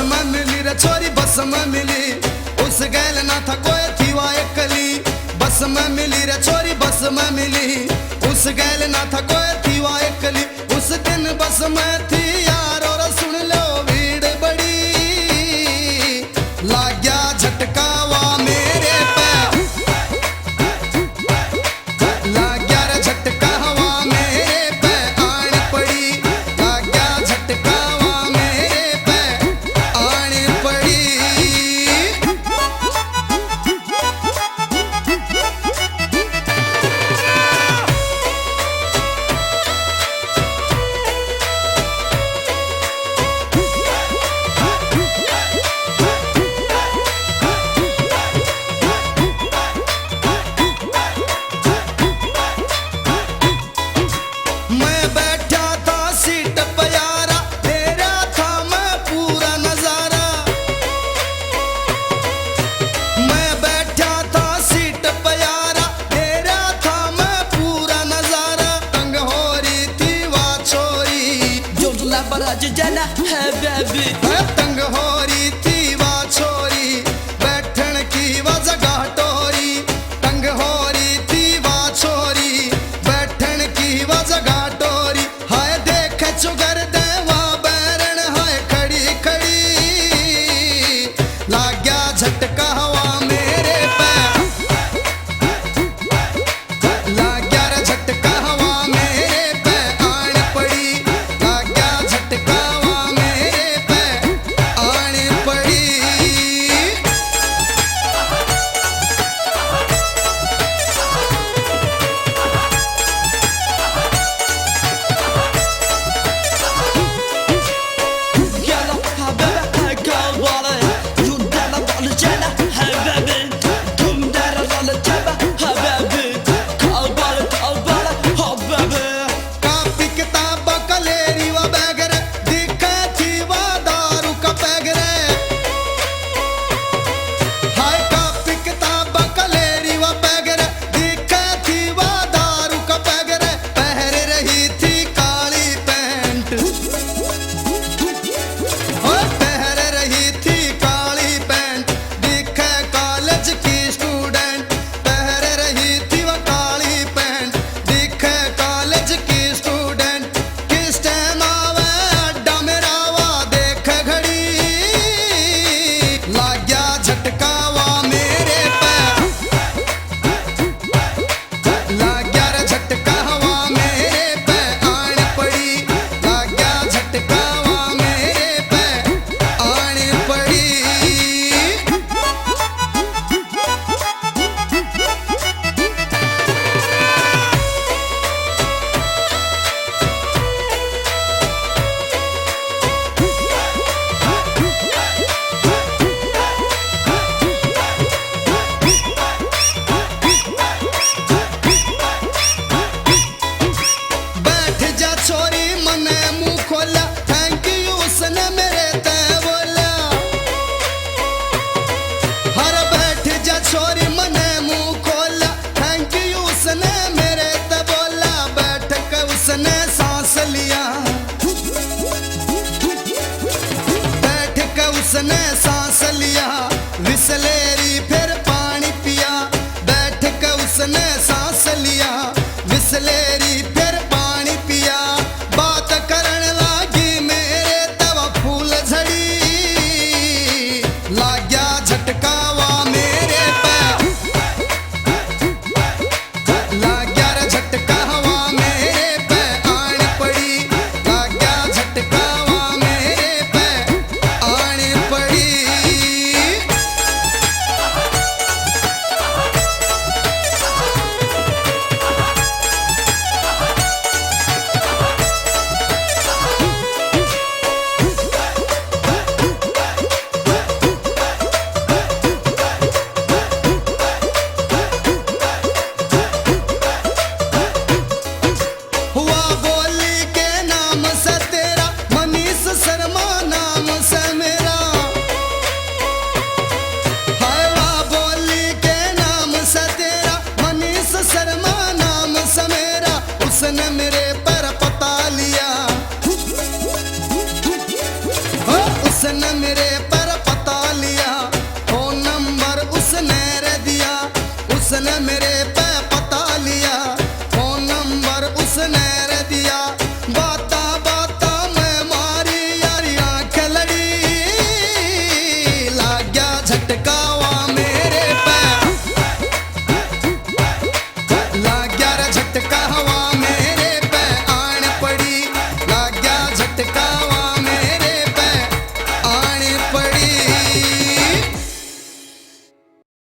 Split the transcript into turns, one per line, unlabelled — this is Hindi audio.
में मिली रे छोरी बस में मिली, उस गैल ना था कोई थी वा एकली। बस में मिली रे छोरी बस में मिली, उस गैल ना था कोई थी वा एकली। उस दिन बस में थी यार और सुन लो भीड़ बड़ी, लाग गया झटका वा मेरे पे, लाग गया रे झटका वा मेरे पे आन पड़ी, लाग गया झटका वा मेरे पे आन पड़ी। मैं बैठा था सीट पे यारा, तेरा था मैं पूरा नजारा। मैं बैठा था सीट पे यारा, तेरा था मैं पूरा नजारा। तंग हो रही थी वा छोरी,
जो दूल्हा बराज जाना है बेबी।
तंग हो रही थी वा छोरी, बैठन की वा जगह टोरी। तंग हो रही थी वा छोरी, बैठन की वा जगह टोरी। हाय देख चुगर देवा बैरन, हाय खड़ी खड़ी, लाग गया झटका हवा मेरे पे, लाग गया रे झटका हवा मेरे पे आन पड़ी, लाग गया झटका हवा मेरे पे आन पड़ी।
Yalla habibi hay kavale, yundala balı jana hay bebi. Dumdara balı jaba hay bebi, kavale habibi.
Copy किताबा कलेरी वा बैग रे, दिखे थी वा दारू का पैग रे। हाय कापी किताबा कलेरी वा बैग रे, दिखे थी वा दारू का पैग रे। पहन रही थी काली पैंट, ओए पहन रही थी काली पैंट, दिखे कॉलेज की स्टूडेंट। पहन रही थी वो काली पैंट, दिखे कॉलेज की स्टूडेंट। किस टाइम आवे अड्डा मेरा वा देख घड़ी, लाग गया झटका वा मेरे पे, लाग गया रे झटका वा मेरे पे आन पड़ी, लाग गया झटका वा मेरे पे आन पड़ी। बैठ जा छोरी मने मुंह खोला, थैंक यू उसने मेरे ते बोला। हर बैठ जा छोरी मने मुंह खोला, थैंक यू उसने मेरे ते बोला। बैठ के उसने सांस लिया, बैठ के उसने सांस लिया, बिसलेरी फिर पानी पिया। बैठ के उसने सांस लिया, बिसलेरी फिर पानी पिया। बात करन लागी मेरे तवा फूल झड़ी, लाग गया झटका वा मेरे पे, लाग गया रे झटका वा मेरे पे आन पड़ी, लाग गया झटका वा मेरे पे आन पड़ी। न मेरे पर